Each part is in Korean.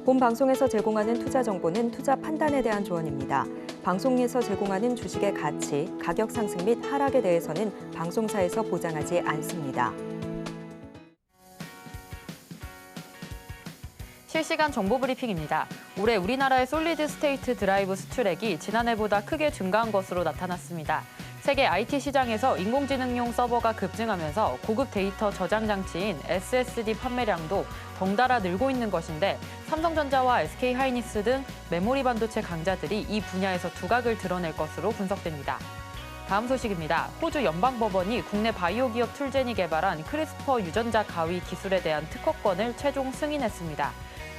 본 방송에서 제공하는 투자 정보는 투자 판단에 대한 조언입니다. 방송에서 제공하는 주식의 가치, 가격 상승 및 하락에 대해서는 방송사에서 보장하지 않습니다. 실시간 정보 브리핑입니다. 올해 우리나라의 솔리드 스테이트 드라이브 수출액이 지난해보다 크게 증가한 것으로 나타났습니다. 세계 IT 시장에서 인공지능용 서버가 급증하면서 고급 데이터 저장 장치인 SSD 판매량도 덩달아 늘고 있는 것인데 삼성전자와 SK하이닉스 등 메모리 반도체 강자들이 이 분야에서 두각을 드러낼 것으로 분석됩니다. 다음 소식입니다. 호주 연방법원이 국내 바이오 기업 툴젠이 개발한 크리스퍼 유전자 가위 기술에 대한 특허권을 최종 승인했습니다.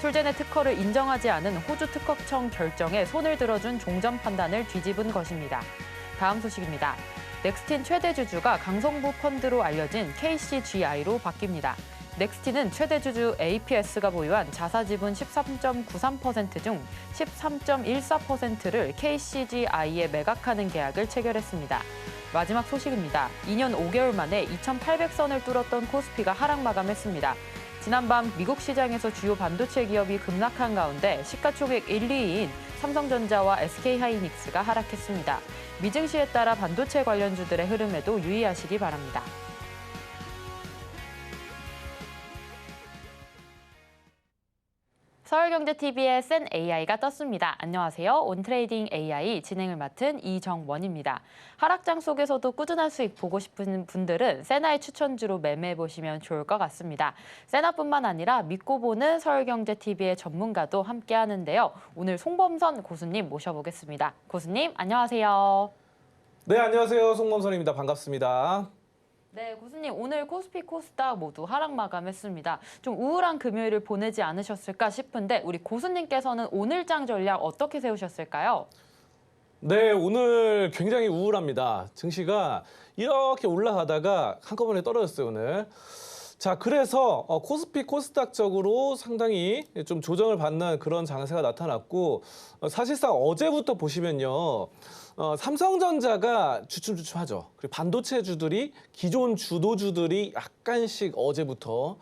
툴젠의 특허를 인정하지 않은 호주 특허청 결정에 손을 들어준 종전 판단을 뒤집은 것입니다. 다음 소식입니다. 넥스틴 최대 주주가 강성부 펀드로 알려진 KCGI로 바뀝니다. 넥스틴은 최대 주주 APS가 보유한 자사 지분 13.93% 중 13.14%를 KCGI에 매각하는 계약을 체결했습니다. 마지막 소식입니다. 2년 5개월 만에 2,800선을 뚫었던 코스피가 하락 마감했습니다. 지난밤 미국 시장에서 주요 반도체 기업이 급락한 가운데 시가총액 1, 2위인 삼성전자와 SK하이닉스가 하락했습니다. 미증시에 따라 반도체 관련주들의 흐름에도 유의하시기 바랍니다. 서울경제TV의 센 AI가 떴습니다. 안녕하세요. 온트레이딩 AI 진행을 맡은 이정원입니다. 하락장 속에서도 꾸준한 수익 보고 싶은 분들은 세나의 추천주로 매매해보시면 좋을 것 같습니다. 세나뿐만 아니라 믿고 보는 서울경제TV의 전문가도 함께 하는데요. 오늘 송범선 고수님 모셔보겠습니다. 고수님, 안녕하세요. 네, 안녕하세요. 송범선입니다. 반갑습니다. 네, 고수님, 오늘 코스피, 코스닥 모두 하락 마감했습니다. 좀 우울한 금요일을 보내지 않으셨을까 싶은데 우리 고수님께서는 오늘장 전략 어떻게 세우셨을까요? 네, 오늘 굉장히 우울합니다. 증시가 이렇게 올라가다가 한꺼번에 떨어졌어요, 오늘. 자, 그래서 코스피, 코스닥적으로 상당히 좀 조정을 받는 그런 장세가 나타났고 사실상 어제부터 보시면요. 삼성전자가 주춤주춤하죠. 그리고 반도체주들이 기존 주도주들이 약간씩 어제부터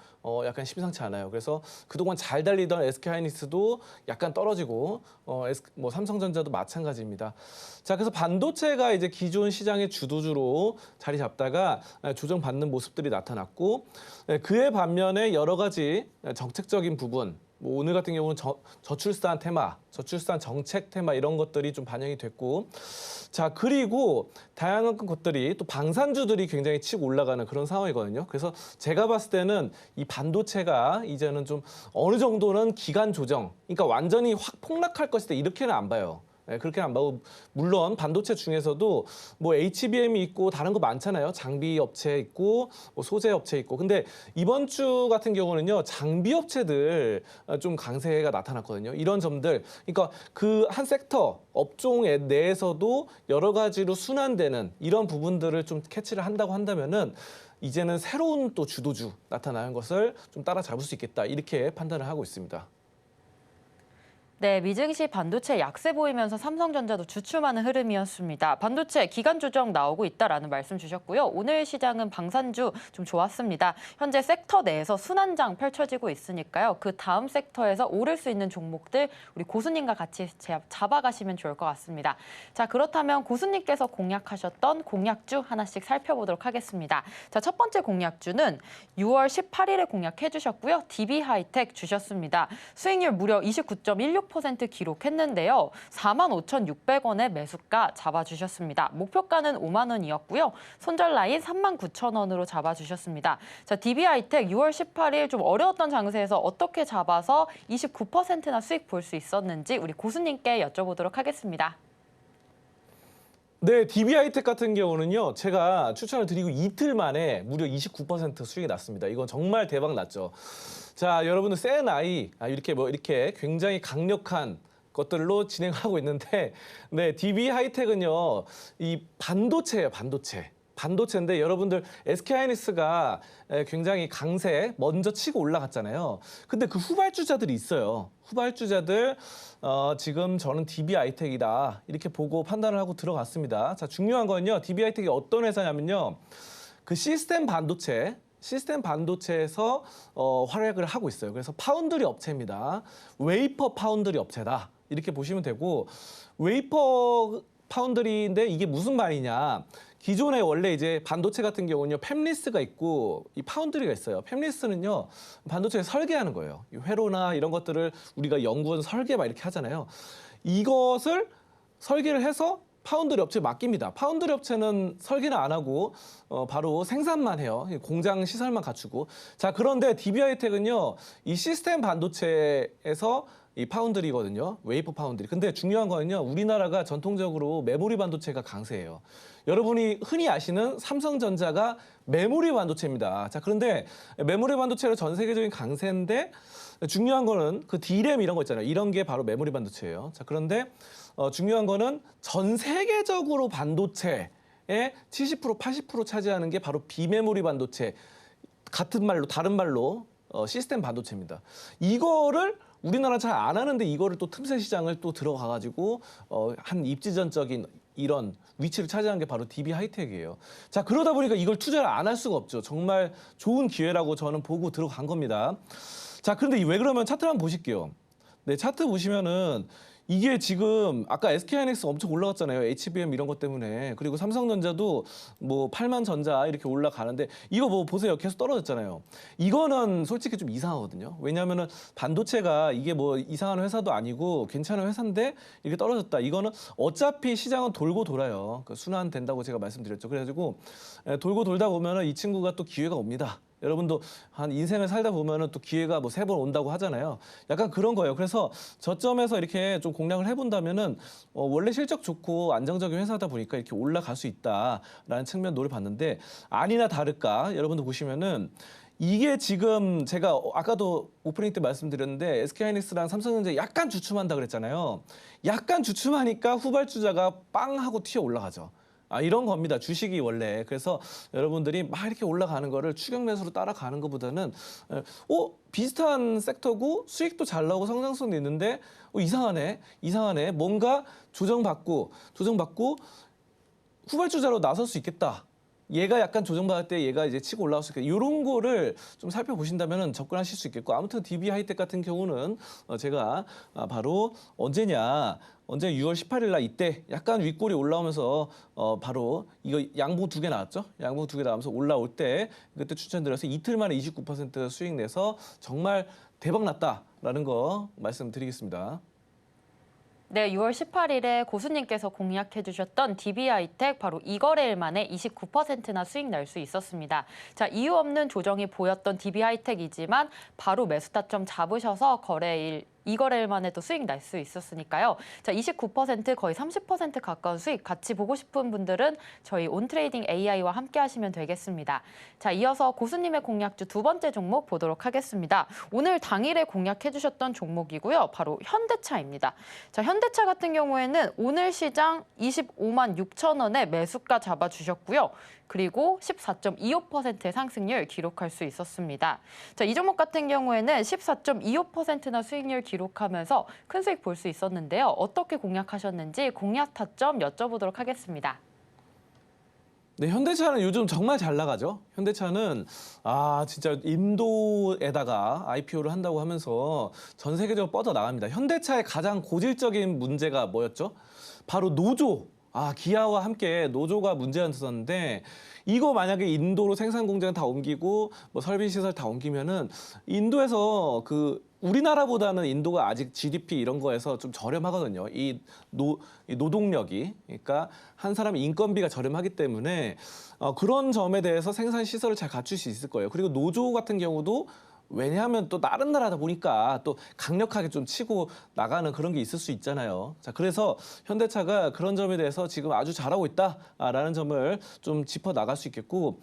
약간 심상치 않아요. 그래서 그동안 잘 달리던 SK하이닉스도 약간 떨어지고 삼성전자도 마찬가지입니다. 자, 그래서 반도체가 이제 기존 시장의 주도주로 자리 잡다가 조정받는 모습들이 나타났고 그에 반면에 여러 가지 정책적인 부분 오늘 같은 경우는 저출산 테마, 저출산 정책 테마 이런 것들이 좀 반영이 됐고 자 그리고 다양한 것들이 또 방산주들이 굉장히 치고 올라가는 그런 상황이거든요. 그래서 제가 봤을 때는 이 반도체가 이제는 좀 어느 정도는 기간 조정, 그러니까 완전히 확 폭락할 것이다 이렇게는 안 봐요. 네, 그렇게 안 봐도 물론 반도체 중에서도 뭐 HBM이 있고 다른 거 많잖아요. 장비 업체 있고 뭐 소재 업체 있고. 근데 이번 주 같은 경우는요. 장비 업체들 좀 강세가 나타났거든요. 이런 점들. 그러니까 그 한 섹터 업종 내에서도 여러 가지로 순환되는 이런 부분들을 좀 캐치를 한다고 한다면은 이제는 새로운 또 주도주 나타나는 것을 좀 따라잡을 수 있겠다. 이렇게 판단을 하고 있습니다. 네, 미증시 반도체 약세 보이면서 삼성전자도 주춤하는 흐름이었습니다. 반도체 기간 조정 나오고 있다라는 말씀 주셨고요. 오늘 시장은 방산주 좀 좋았습니다. 현재 섹터 내에서 순환장 펼쳐지고 있으니까요. 그 다음 섹터에서 오를 수 있는 종목들 우리 고수님과 같이 잡아가시면 좋을 것 같습니다. 자, 그렇다면 고수님께서 공략하셨던 공략주 하나씩 살펴보도록 하겠습니다. 자, 첫 번째 공략주는 6월 18일에 공략해 주셨고요. DB하이텍 주셨습니다. 수익률 무려 29.16% 기록했는데요. 45,600원의 매수가 잡아주셨습니다. 목표가는 5만 원이었고요. 손절 라인 39,000원으로 잡아주셨습니다. 자, DB하이텍 6월 18일 좀 어려웠던 장세에서 어떻게 잡아서 29%나 수익 볼 수 있었는지 우리 고수님께 여쭤보도록 하겠습니다. 네, DB하이텍 같은 경우는요. 제가 추천을 드리고 이틀 만에 무려 29% 수익이 났습니다. 이건 정말 대박 났죠. 자, 여러분들 세나이 이렇게 굉장히 강력한 것들로 진행하고 있는데 네, DB하이텍은요. 이 반도체예요, 반도체. 반도체인데 여러분들 SK하이닉스가 굉장히 강세 먼저 치고 올라갔잖아요. 근데 그 후발주자들이 있어요. 후발주자들 지금 저는 DB하이텍이다 이렇게 보고 판단을 하고 들어갔습니다. 자, 중요한 건요. DB하이텍이 어떤 회사냐면요. 그 시스템 반도체 시스템 반도체에서 활약을 하고 있어요. 그래서 파운드리 업체입니다. 웨이퍼 파운드리 업체다. 이렇게 보시면 되고 웨이퍼 파운드리인데 이게 무슨 말이냐? 기존에 원래 이제 반도체 같은 경우는요, 팹리스가 있고 이 파운드리가 있어요. 팹리스는요, 반도체 설계하는 거예요. 이 회로나 이런 것들을 우리가 연구원 설계 막 이렇게 하잖아요. 이것을 설계를 해서 파운드리 업체에 맡깁니다. 파운드리 업체는 설계는 안 하고 바로 생산만 해요. 공장 시설만 갖추고. 자, 그런데 DB하이텍은요, 이 시스템 반도체에서 이 파운드리거든요. 웨이퍼 파운드리. 근데 중요한 거는요, 우리나라가 전통적으로 메모리 반도체가 강세예요. 여러분이 흔히 아시는 삼성전자가 메모리 반도체입니다. 자, 그런데 메모리 반도체는 전 세계적인 강세인데 중요한 거는 그 D램 이런 거 있잖아요. 이런 게 바로 메모리 반도체예요. 자, 그런데 중요한 거는 전 세계적으로 반도체의 70% 80% 차지하는 게 바로 비메모리 반도체. 같은 말로 다른 말로 시스템 반도체입니다. 이거를 우리나라 잘 안 하는데 이거를 또 틈새 시장을 또 들어가가지고 한 입지전적인 이런 위치를 차지한 게 바로 DB하이텍이에요. 자, 그러다 보니까 이걸 투자를 안 할 수가 없죠. 정말 좋은 기회라고 저는 보고 들어간 겁니다. 자, 그런데 왜 그러면 차트를 한번 보실게요. 네, 차트 보시면은 이게 지금 아까 SK하이닉스 엄청 올라갔잖아요. HBM 이런 것 때문에. 그리고 삼성전자도 뭐 8만 전자 이렇게 올라가는데 이거 뭐 보세요. 계속 떨어졌잖아요. 이거는 솔직히 좀 이상하거든요. 왜냐하면은 반도체가 이게 뭐 이상한 회사도 아니고 괜찮은 회사인데 이렇게 떨어졌다. 이거는 어차피 시장은 돌고 돌아요. 그러니까 순환된다고 제가 말씀드렸죠. 그래가지고 돌고 돌다 보면은 이 친구가 또 기회가 옵니다. 여러분도 한 인생을 살다 보면은 또 기회가 뭐 3번 온다고 하잖아요. 약간 그런 거예요. 그래서 저점에서 이렇게 좀 공략을 해본다면은 원래 실적 좋고 안정적인 회사다 보니까 이렇게 올라갈 수 있다라는 측면 노려봤는데 아니나 다를까 여러분도 보시면은 이게 지금 제가 아까도 오프닝 때 말씀드렸는데 SK하이닉스랑 삼성전자 약간 주춤한다 그랬잖아요. 약간 주춤하니까 후발주자가 빵 하고 튀어 올라가죠. 이런 겁니다. 주식이 원래. 그래서 여러분들이 막 이렇게 올라가는 거를 추격 매수로 따라가는 것보다는 비슷한 섹터고 수익도 잘 나오고 성장성도 있는데 이상하네. 뭔가 조정받고 후발주자로 나설 수 있겠다. 얘가 약간 조정받을 때 얘가 이제 치고 올라올 수 있겠다. 이런 거를 좀 살펴보신다면 접근하실 수 있겠고 아무튼 DB하이텍 같은 경우는 제가 바로 언제 6월 18일 날 이때 약간 윗골이 올라오면서 바로 이거 양봉 2개 나왔죠? 양봉 2개 나오면서 올라올 때 그때 추천드려서 이틀 만에 29% 수익 내서 정말 대박 났다라는 거 말씀드리겠습니다. 네, 6월 18일에 고수님께서 공략해 주셨던 DB하이텍 바로 이거래일 만에 29%나 수익 낼 수 있었습니다. 자, 이유 없는 조정이 보였던 DB하이텍이지만 바로 매수 타점 잡으셔서 거래일 이거래일만 해도 수익 날 수 있었으니까요. 자, 29% 거의 30% 가까운 수익 같이 보고 싶은 분들은 저희 온트레이딩 AI와 함께 하시면 되겠습니다. 자, 이어서 고수님의 공략주 두 번째 종목 보도록 하겠습니다. 오늘 당일에 공략해 주셨던 종목이고요. 바로 현대차입니다. 자, 현대차 같은 경우에는 오늘 시장 25만 6천 원에 매수가 잡아주셨고요. 그리고 14.25%의 상승률 기록할 수 있었습니다. 자, 이 종목 같은 경우에는 14.25%나 수익률 기록하면서 큰 수익 볼 수 있었는데요. 어떻게 공략하셨는지 공략 타점 여쭤보도록 하겠습니다. 네, 현대차는 요즘 정말 잘 나가죠. 현대차는 진짜 인도에다가 IPO를 한다고 하면서 전 세계적으로 뻗어 나갑니다. 현대차의 가장 고질적인 문제가 뭐였죠? 바로 노조. 기아와 함께 노조가 문제였었는데 이거 만약에 인도로 생산 공장 다 옮기고 뭐 설비 시설 다 옮기면은 인도에서 우리나라보다는 인도가 아직 GDP 이런 거에서 좀 저렴하거든요. 이 노동력이. 그러니까 한 사람의 인건비가 저렴하기 때문에 그런 점에 대해서 생산 시설을 잘 갖출 수 있을 거예요. 그리고 노조 같은 경우도 왜냐하면 또 다른 나라다 보니까 또 강력하게 좀 치고 나가는 그런 게 있을 수 있잖아요. 자, 그래서 현대차가 그런 점에 대해서 지금 아주 잘하고 있다라는 점을 좀 짚어 나갈 수 있겠고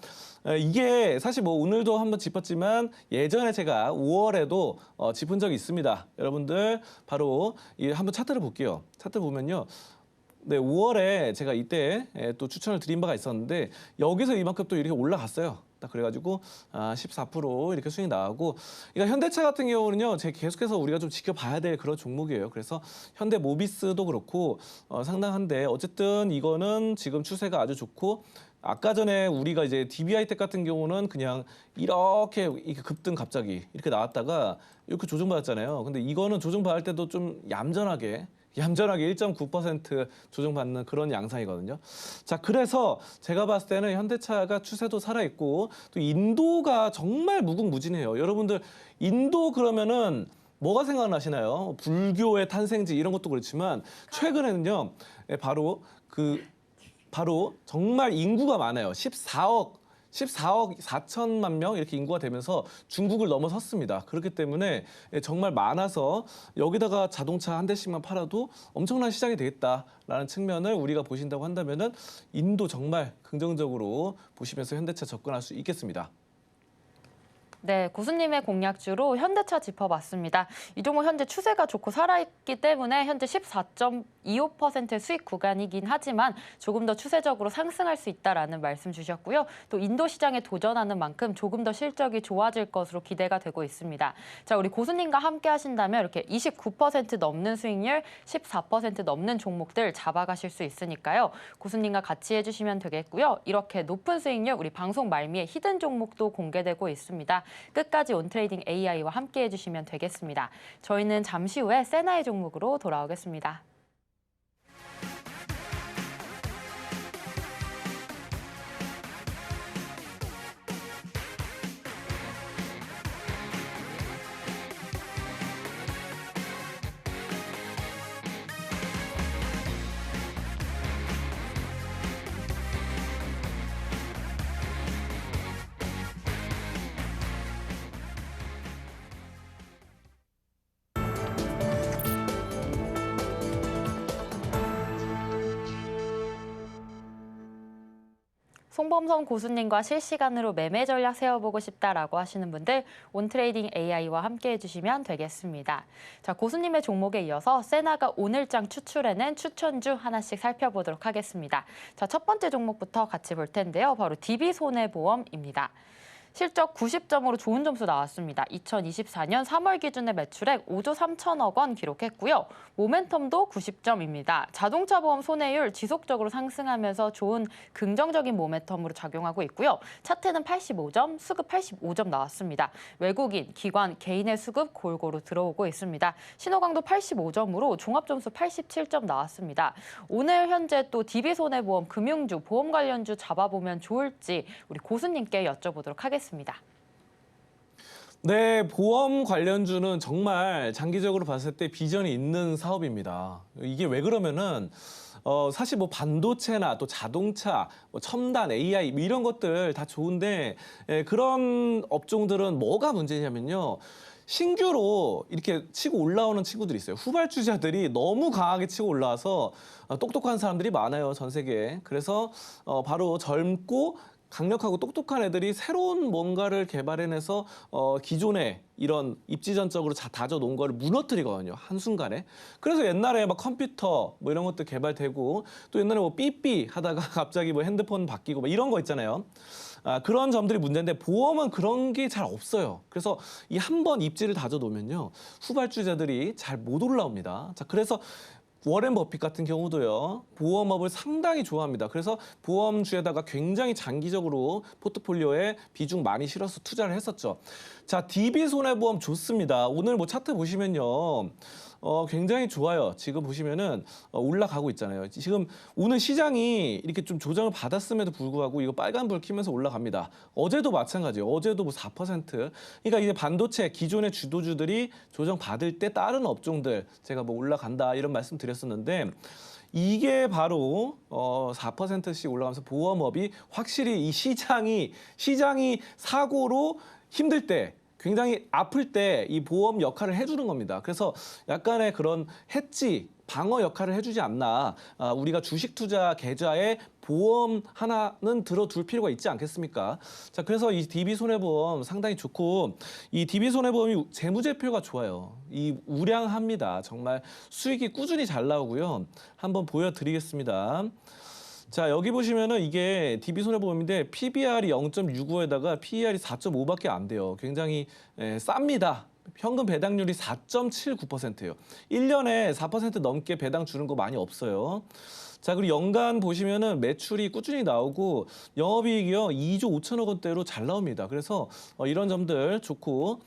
이게 사실 뭐 오늘도 한번 짚었지만 예전에 제가 5월에도 짚은 적이 있습니다. 여러분들 바로 한번 차트를 볼게요. 차트 보면요. 네, 5월에 제가 이때 또 추천을 드린 바가 있었는데 여기서 이만큼 또 이렇게 올라갔어요. 딱 그래가지고 14% 이렇게 수익 나가고, 그러니까 현대차 같은 경우는요, 제가 계속해서 우리가 좀 지켜봐야 될 그런 종목이에요. 그래서 현대모비스도 그렇고 상당한데 어쨌든 이거는 지금 추세가 아주 좋고 아까 전에 우리가 이제 DB하이텍 같은 경우는 그냥 이렇게 급등 갑자기 이렇게 나왔다가 이렇게 조정받았잖아요. 근데 이거는 조정받을 때도 좀 얌전하게 1.9% 조정받는 그런 양상이거든요. 자, 그래서 제가 봤을 때는 현대차가 추세도 살아있고 또 인도가 정말 무궁무진해요. 여러분들 인도 그러면은 뭐가 생각나시나요? 불교의 탄생지 이런 것도 그렇지만 최근에는요. 바로 정말 인구가 많아요. 14억 4천만 명 이렇게 인구가 되면서 중국을 넘어섰습니다. 그렇기 때문에 정말 많아서 여기다가 자동차 한 대씩만 팔아도 엄청난 시장이 되겠다라는 측면을 우리가 보신다고 한다면은 인도 정말 긍정적으로 보시면서 현대차 접근할 수 있겠습니다. 네, 고수님의 공략주로 현대차 짚어봤습니다. 이 종목 현재 추세가 좋고 살아있기 때문에 현재 14.25%의 수익 구간이긴 하지만 조금 더 추세적으로 상승할 수 있다라는 말씀 주셨고요. 또 인도 시장에 도전하는 만큼 조금 더 실적이 좋아질 것으로 기대가 되고 있습니다. 자, 우리 고수님과 함께 하신다면 이렇게 29% 넘는 수익률, 14% 넘는 종목들 잡아가실 수 있으니까요. 고수님과 같이 해주시면 되겠고요. 이렇게 높은 수익률 우리 방송 말미에 히든 종목도 공개되고 있습니다. 끝까지 온트레이딩 AI와 함께 해주시면 되겠습니다. 저희는 잠시 후에 세나의 종목으로 돌아오겠습니다. 송범선 고수님과 실시간으로 매매 전략 세워보고 싶다라고 하시는 분들 온트레이딩 AI와 함께 해주시면 되겠습니다. 자, 고수님의 종목에 이어서 세나가 오늘장 추출해낸 추천주 하나씩 살펴보도록 하겠습니다. 자, 첫 번째 종목부터 같이 볼 텐데요. 바로 DB손해보험입니다. 실적 90점으로 좋은 점수 나왔습니다. 2024년 3월 기준의 매출액 5조 3천억 원 기록했고요. 모멘텀도 90점입니다. 자동차 보험 손해율 지속적으로 상승하면서 좋은 긍정적인 모멘텀으로 작용하고 있고요. 차트는 85점, 수급 85점 나왔습니다. 외국인, 기관, 개인의 수급 골고루 들어오고 있습니다. 신호강도 85점으로 종합점수 87점 나왔습니다. 오늘 현재 또 DB손해보험 금융주, 보험 관련주 잡아보면 좋을지 우리 고수님께 여쭤보도록 하겠습니다. 네, 보험 관련주는 정말 장기적으로 봤을 때 비전이 있는 사업입니다. 이게 왜 그러면은 사실 뭐 반도체나 또 자동차, 뭐 첨단 AI 뭐 이런 것들 다 좋은데 그런 업종들은 뭐가 문제냐면요. 신규로 이렇게 치고 올라오는 친구들이 있어요. 후발주자들이 너무 강하게 치고 올라와서 똑똑한 사람들이 많아요, 전 세계에. 그래서 바로 젊고 강력하고 똑똑한 애들이 새로운 뭔가를 개발해내서 기존에 이런 입지전적으로 다져 놓은 거를 무너뜨리거든요, 한순간에. 그래서 옛날에 막 컴퓨터 뭐 이런 것도 개발되고 또 옛날에 뭐 삐삐 하다가 갑자기 뭐 핸드폰 바뀌고 뭐 이런 거 있잖아요. 그런 점들이 문제인데 보험은 그런 게 잘 없어요. 그래서 이 한 번 입지를 다져 놓으면요, 후발주자들이 잘 못 올라옵니다. 자, 그래서 워렌 버핏 같은 경우도요, 보험업을 상당히 좋아합니다. 그래서 보험주에다가 굉장히 장기적으로 포트폴리오에 비중 많이 실어서 투자를 했었죠. 자, DB손해보험 좋습니다. 오늘 뭐 차트 보시면요, 굉장히 좋아요. 지금 보시면은 올라가고 있잖아요. 지금 오늘 시장이 이렇게 좀 조정을 받았음에도 불구하고 이거 빨간불 켜면서 올라갑니다. 어제도 마찬가지예요. 어제도 뭐 4%. 그러니까 이제 반도체 기존의 주도주들이 조정 받을 때 다른 업종들 제가 뭐 올라간다 이런 말씀 드렸었는데 이게 바로 4%씩 올라가면서 보험업이 확실히 이 시장이 사고로 힘들 때 굉장히 아플 때 이 보험 역할을 해주는 겁니다. 그래서 약간의 그런 해지, 방어 역할을 해주지 않나. 우리가 주식 투자 계좌에 보험 하나는 들어둘 필요가 있지 않겠습니까? 자, 그래서 이 DB손해보험 상당히 좋고 이 DB손해보험이 재무제표가 좋아요. 이 우량합니다. 정말 수익이 꾸준히 잘 나오고요. 한번 보여드리겠습니다. 자, 여기 보시면은 이게 DB손해보험인데 PBR이 0.65에다가 PER이 4.5밖에 안 돼요. 굉장히 쌉니다. 현금 배당률이 4.79%예요. 1년에 4% 넘게 배당 주는 거 많이 없어요. 자, 그리고 연간 보시면은 매출이 꾸준히 나오고 영업이익이요 2조 5천억 원대로 잘 나옵니다. 그래서 이런 점들 좋고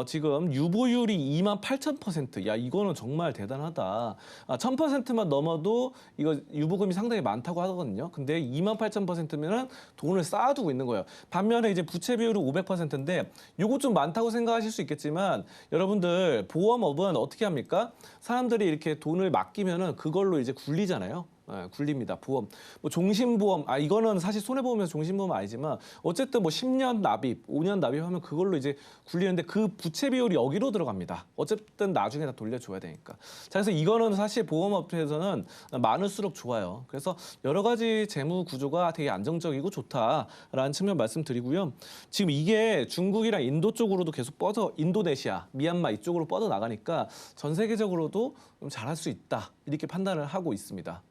지금 유보율이 28,000%. 야, 이거는 정말 대단하다. 1,000%만 넘어도 이거 유보금이 상당히 많다고 하거든요. 근데 28,000%면은 돈을 쌓아두고 있는 거예요. 반면에 이제 부채 비율은 500%인데 요거 좀 많다고 생각하실 수 있겠지만 여러분들 보험업은 어떻게 합니까? 사람들이 이렇게 돈을 맡기면은 그걸로 이제 굴리잖아요. 굴립니다. 보험. 뭐 종신보험, 이거는 사실 손해보험에서 종신보험 아니지만 어쨌든 뭐 10년 납입, 5년 납입하면 그걸로 이제 굴리는데 그 부채 비율이 여기로 들어갑니다. 어쨌든 나중에 다 돌려줘야 되니까. 자, 그래서 이거는 사실 보험업체에서는 많을수록 좋아요. 그래서 여러 가지 재무 구조가 되게 안정적이고 좋다라는 측면 말씀드리고요. 지금 이게 중국이랑 인도 쪽으로도 계속 인도네시아, 미얀마 이쪽으로 뻗어 나가니까 전 세계적으로도 좀 잘할 수 있다. 이렇게 판단을 하고 있습니다.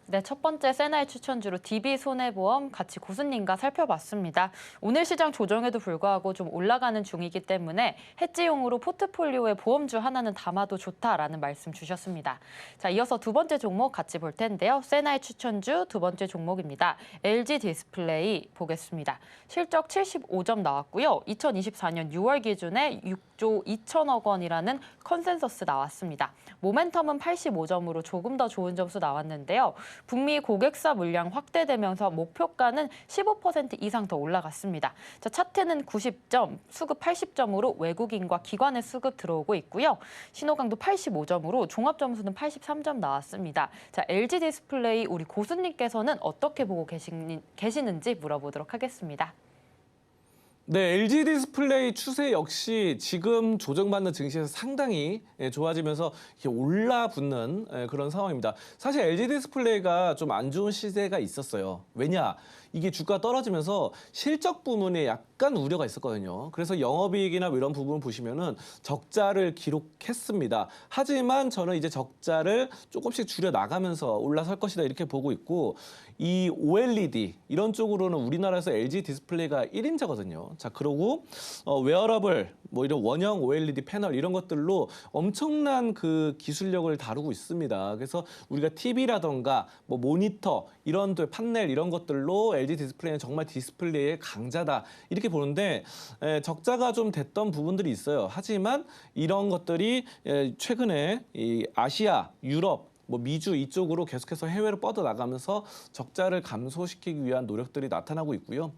네, 첫 번째 세나의 추천주로 DB손해보험 같이 고수님과 살펴봤습니다. 오늘 시장 조정에도 불구하고 좀 올라가는 중이기 때문에 해지용으로 포트폴리오에 보험주 하나는 담아도 좋다라는 말씀 주셨습니다. 자, 이어서 두 번째 종목 같이 볼 텐데요. 세나의 추천주 두 번째 종목입니다. LG 디스플레이 보겠습니다. 실적 75점 나왔고요. 2024년 6월 기준에 6조 2천억 원이라는 컨센서스 나왔습니다. 모멘텀은 85점으로 조금 더 좋은 점수 나왔는데요. 북미 고객사 물량 확대되면서 목표가는 15% 이상 더 올라갔습니다. 자, 차트는 90점, 수급 80점으로 외국인과 기관의 수급 들어오고 있고요. 신호강도 85점으로 종합 점수는 83점 나왔습니다. 자, LG 디스플레이 우리 고수님께서는 어떻게 보고 계시는지 물어보도록 하겠습니다. 네, LG 디스플레이 추세 역시 지금 조정받는 증시에서 상당히 좋아지면서 이렇게 올라붙는 그런 상황입니다. 사실 LG 디스플레이가 좀 안 좋은 시세가 있었어요. 왜냐? 이게 주가 떨어지면서 실적 부문에 약간 우려가 있었거든요. 그래서 영업이익이나 뭐 이런 부분 보시면은 적자를 기록했습니다. 하지만 저는 이제 적자를 조금씩 줄여 나가면서 올라설 것이다 이렇게 보고 있고 이 OLED 이런 쪽으로는 우리나라에서 LG 디스플레이가 1인자거든요. 자, 그러고 웨어러블 뭐 이런 원형 OLED 패널 이런 것들로 엄청난 그 기술력을 다루고 있습니다. 그래서 우리가 TV라던가 뭐 모니터 이런 또 판넬 이런 것들로 LG 디스플레이는 정말 디스플레이의 강자다 이렇게 보는데 적자가 좀 됐던 부분들이 있어요. 하지만 이런 것들이 최근에 이 아시아, 유럽 뭐 미주 이쪽으로 계속해서 해외로 뻗어나가면서 적자를 감소시키기 위한 노력들이 나타나고 있고요.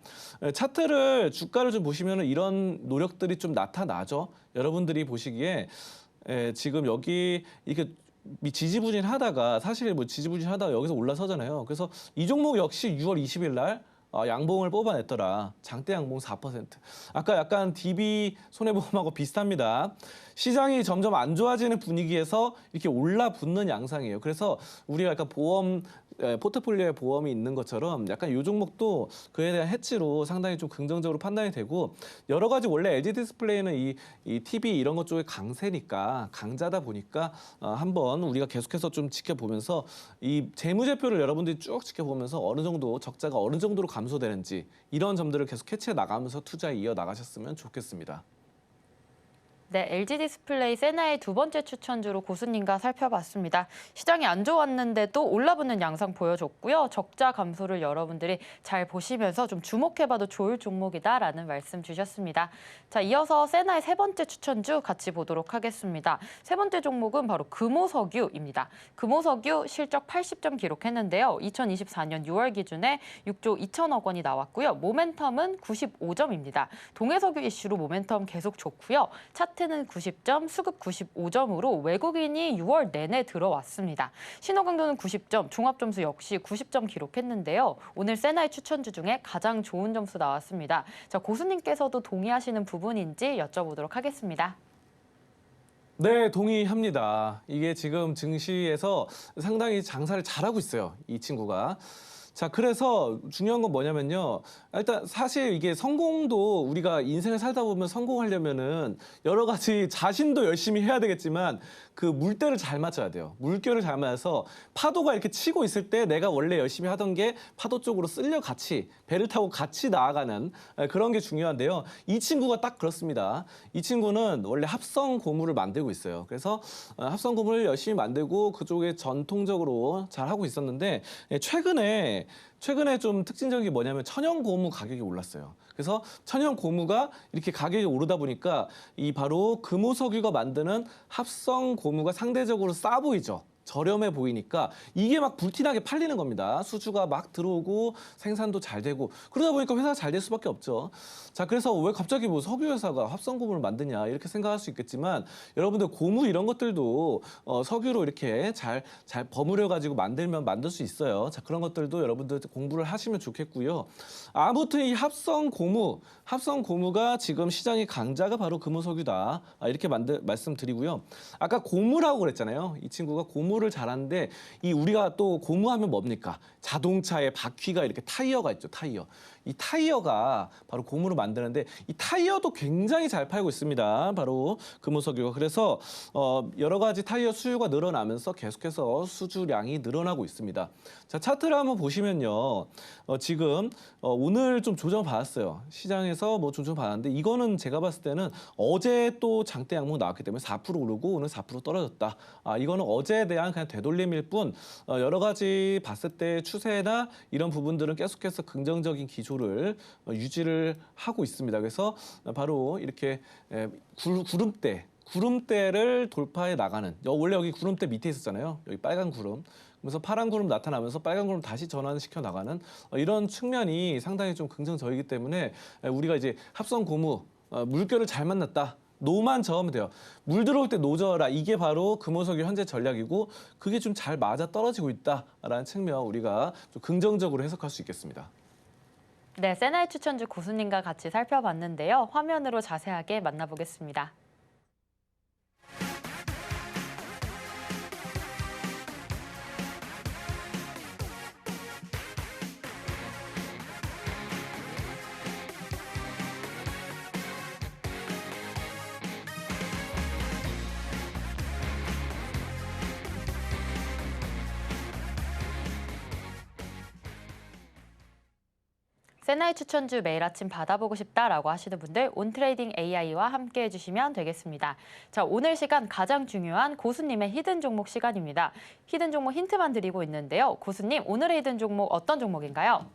차트를 주가를 좀 보시면 이런 노력들이 좀 나타나죠. 여러분들이 보시기에 지금 여기 이렇게 지지부진하다가 사실 뭐 지지부진하다가 여기서 올라서잖아요. 그래서 이 종목 역시 6월 20일 날 양봉을 뽑아냈더라. 장대 양봉 4%. 아까 약간 DB 손해보험하고 비슷합니다. 시장이 점점 안 좋아지는 분위기에서 이렇게 올라붙는 양상이에요. 그래서 우리가 약간 포트폴리오에 보험이 있는 것처럼 약간 이 종목도 그에 대한 해치로 상당히 좀 긍정적으로 판단이 되고 여러 가지 원래 LG 디스플레이는 이 TV 이런 것 쪽에 강세니까 강자다 보니까 한번 우리가 계속해서 좀 지켜보면서 이 재무제표를 여러분들이 쭉 지켜보면서 어느 정도 적자가 어느 정도로 감소되는지 이런 점들을 계속 캐치해 나가면서 투자에 이어 나가셨으면 좋겠습니다. 네, LG 디스플레이 세나의 두 번째 추천주로 고수님과 살펴봤습니다. 시장이 안 좋았는데도 올라붙는 양상 보여줬고요. 적자 감소를 여러분들이 잘 보시면서 좀 주목해봐도 좋을 종목이다라는 말씀 주셨습니다. 자, 이어서 세나의 세 번째 추천주 같이 보도록 하겠습니다. 세 번째 종목은 바로 금호석유입니다. 금호석유 실적 80점 기록했는데요. 2024년 6월 기준에 6조 2천억 원이 나왔고요. 모멘텀은 95점입니다. 동해석유 이슈로 모멘텀 계속 좋고요. 차트는 90점, 수급 95점으로 외국인이 6월 내내 들어왔습니다. 신호강도는 90점, 종합점수 역시 90점 기록했는데요. 오늘 세나의 추천주 중에 가장 좋은 점수 나왔습니다. 자, 고수님께서도 동의하시는 부분인지 여쭤보도록 하겠습니다. 네, 동의합니다. 이게 지금 증시에서 상당히 장사를 잘하고 있어요. 이 친구가. 자, 그래서 중요한 건 뭐냐면요. 일단 사실 이게 성공도 우리가 인생을 살다 보면 성공하려면은 여러 가지 자신도 열심히 해야 되겠지만 그 물때를 잘 맞춰야 돼요. 물결을 잘 맞아서 파도가 이렇게 치고 있을 때 내가 원래 열심히 하던 게 파도 쪽으로 쓸려 같이 배를 타고 같이 나아가는 그런 게 중요한데요. 이 친구가 딱 그렇습니다. 이 친구는 원래 합성 고무를 만들고 있어요. 그래서 합성 고무를 열심히 만들고 그쪽에 전통적으로 잘 하고 있었는데 최근에 좀 특징적인 게 뭐냐면 천연 고무 가격이 올랐어요. 그래서 천연 고무가 이렇게 가격이 오르다 보니까 이 바로 금호석유가 만드는 합성 고무가 상대적으로 싸 보이죠. 저렴해 보이니까 이게 막 불티나게 팔리는 겁니다. 수주가 막 들어오고 생산도 잘 되고 그러다 보니까 회사가 잘 될 수밖에 없죠. 자, 그래서 왜 갑자기 뭐 석유 회사가 합성 고무를 만드냐 이렇게 생각할 수 있겠지만 여러분들 고무 이런 것들도 석유로 이렇게 잘 버무려 가지고 만들면 만들 수 있어요. 자, 그런 것들도 여러분들 공부를 하시면 좋겠고요. 아무튼 이 합성 고무가 지금 시장의 강자가 바로 금호석유다. 이렇게 말씀드리고요. 아까 고무라고 그랬잖아요. 이 친구가 고무를 잘하는데 이 우리가 또 고무하면 뭡니까? 자동차의 바퀴가 이렇게 타이어가 있죠. 타이어. 이 타이어가 바로 고무로 만드는데 이 타이어도 굉장히 잘 팔고 있습니다. 바로 금호석유가. 그래서 여러 가지 타이어 수요가 늘어나면서 계속해서 수주량이 늘어나고 있습니다. 자, 차트를 한번 보시면요. 지금 오늘 좀 조정 받았어요. 시장에서 뭐 조정 받았는데 이거는 제가 봤을 때는 어제 또 장대 양목 나왔기 때문에 4% 오르고 오늘 4% 떨어졌다. 이거는 어제에 대한 그냥 되돌림일 뿐 여러 가지 봤을 때 추세나 이런 부분들은 계속해서 긍정적인 기조를 유지를 하고 있습니다. 그래서 바로 이렇게 구름대를 돌파해 나가는 원래 여기 구름대 밑에 있었잖아요. 여기 빨간 구름. 그래서 파란 구름 나타나면서 빨간 구름 다시 전환시켜 나가는 이런 측면이 상당히 좀 긍정적이기 때문에 우리가 이제 합성 고무 물결을 잘 만났다. 노만 저으면 돼요. 물 들어올 때 노 저어라. 이게 바로 금호석유 현재 전략이고 그게 좀 잘 맞아 떨어지고 있다라는 측면 우리가 좀 긍정적으로 해석할 수 있겠습니다. 네, 세나의 추천주 고수님과 같이 살펴봤는데요. 화면으로 자세하게 만나보겠습니다. 세나의 추천주 매일 아침 받아보고 싶다라고 하시는 분들 온트레이딩 AI와 함께 해주시면 되겠습니다. 자, 오늘 시간 가장 중요한 고수님의 히든 종목 시간입니다. 히든 종목 힌트만 드리고 있는데요. 고수님, 오늘의 히든 종목 어떤 종목인가요?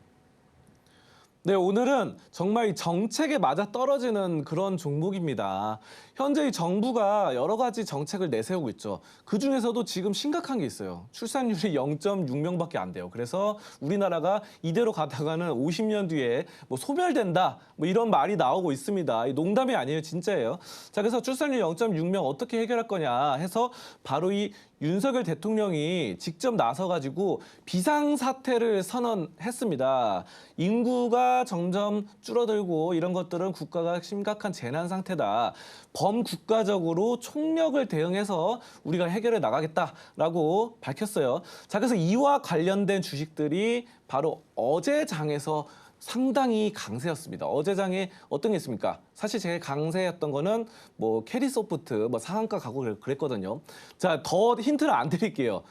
네, 오늘은 정말 이 정책에 맞아 떨어지는 그런 종목입니다. 현재 이 정부가 여러 가지 정책을 내세우고 있죠. 그중에서도 지금 심각한 게 있어요. 출산율이 0.6명밖에 안 돼요. 그래서 우리나라가 이대로 가다가는 50년 뒤에 뭐 소멸된다, 뭐 이런 말이 나오고 있습니다. 농담이 아니에요, 진짜예요. 자, 그래서 출산율 0.6명 어떻게 해결할 거냐 해서 바로 이 윤석열 대통령이 직접 나서가지고 비상사태를 선언했습니다. 인구가 점점 줄어들고 이런 것들은 국가가 심각한 재난 상태다. 범국가적으로 총력을 대응해서 우리가 해결해 나가겠다라고 밝혔어요. 자, 그래서 이와 관련된 주식들이 바로 어제 장에서 상당히 강세였습니다. 어제 장에 어떤 게 있습니까? 사실 제가 강세였던 거는 뭐 캐리소프트 뭐 상한가 가고 그랬거든요. 자, 더 힌트를 안 드릴게요.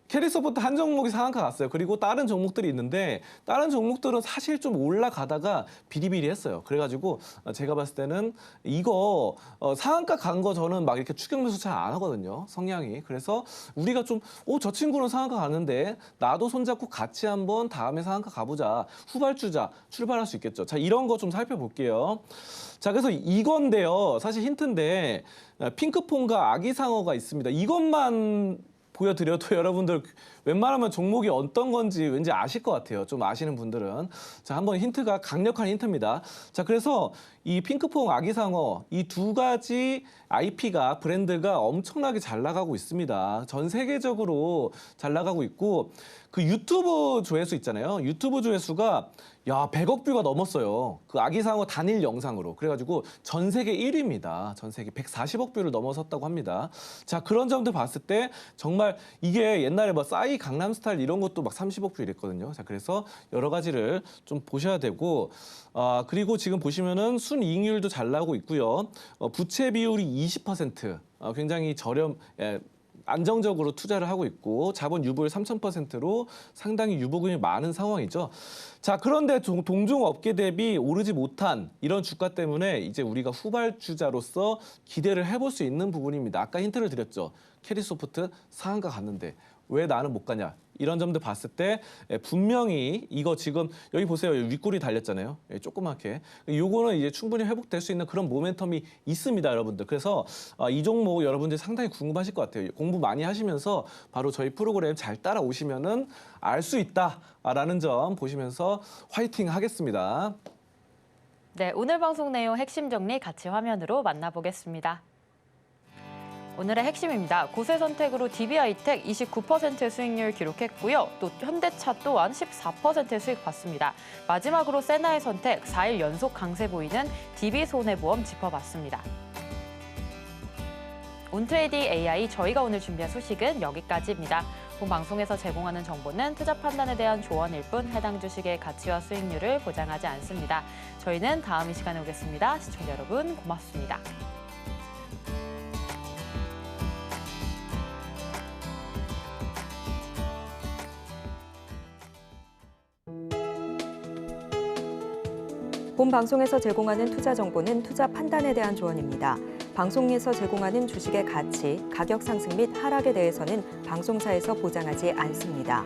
캐리소프트 한 종목이 상한가 갔어요. 그리고 다른 종목들이 있는데 다른 종목들은 사실 좀 올라가다가 비리비리했어요. 그래가지고 제가 봤을 때는 이거 상한가 간 거 저는 막 이렇게 추격 매수 잘 안 하거든요. 성향이. 그래서 우리가 좀 저 친구는 상한가 가는데 나도 손잡고 같이 한번 다음에 상한가 가보자. 후발주자 출발할 수 있겠죠. 자, 이런 거 좀 살펴볼게요. 자, 그래서 이건데요. 사실 힌트인데 핑크퐁과 아기상어가 있습니다. 이것만 보여드려도 여러분들 웬만하면 종목이 어떤 건지 왠지 아실 것 같아요. 좀 아시는 분들은. 자, 한번 힌트가 강력한 힌트입니다. 자, 그래서 이 핑크퐁 아기상어 이 두 가지 IP가 브랜드가 엄청나게 잘 나가고 있습니다. 전 세계적으로 잘 나가고 있고 그 유튜브 조회수 있잖아요. 유튜브 조회수가 야, 100억 뷰가 넘었어요. 그 아기상어 단일 영상으로. 그래가지고 전 세계 1위입니다. 전 세계 140억 뷰를 넘어섰다고 합니다. 자, 그런 점들 봤을 때 정말 이게 옛날에 뭐 싸이 강남스타일 이런 것도 막 30억 뷰 이랬거든요. 자, 그래서 여러 가지를 좀 보셔야 되고, 그리고 지금 보시면은 순이익률도 잘 나오고 있고요. 부채 비율이 20%, 굉장히 안정적으로 투자를 하고 있고 자본 유보율 3,000%로 상당히 유보금이 많은 상황이죠. 자, 그런데 동종 업계 대비 오르지 못한 이런 주가 때문에 이제 우리가 후발주자로서 기대를 해볼 수 있는 부분입니다. 아까 힌트를 드렸죠. 캐리소프트 상한가 갔는데 왜 나는 못 가냐? 이런 점들 봤을 때 분명히 이거 지금 여기 보세요. 윗골이 달렸잖아요. 조그맣게. 요거는 이제 충분히 회복될 수 있는 그런 모멘텀이 있습니다, 여러분들. 그래서 이 종목 여러분들 상당히 궁금하실 것 같아요. 공부 많이 하시면서 바로 저희 프로그램 잘 따라오시면은 알 수 있다라는 점 보시면서 화이팅 하겠습니다. 네, 오늘 방송 내용 핵심 정리 같이 화면으로 만나보겠습니다. 오늘의 핵심입니다. 고세 선택으로 DB하이텍 29%의 수익률 기록했고요. 또 현대차 또한 14%의 수익 봤습니다. 마지막으로 세나의 선택 4일 연속 강세 보이는 DB손해보험 짚어봤습니다. 온트레이딩 AI 저희가 오늘 준비한 소식은 여기까지입니다. 본 방송에서 제공하는 정보는 투자 판단에 대한 조언일 뿐 해당 주식의 가치와 수익률을 보장하지 않습니다. 저희는 다음 이 시간에 오겠습니다. 시청자 여러분 고맙습니다. 본 방송에서 제공하는 투자 정보는 투자 판단에 대한 조언입니다. 방송에서 제공하는 주식의 가치, 가격 상승 및 하락에 대해서는 방송사에서 보장하지 않습니다.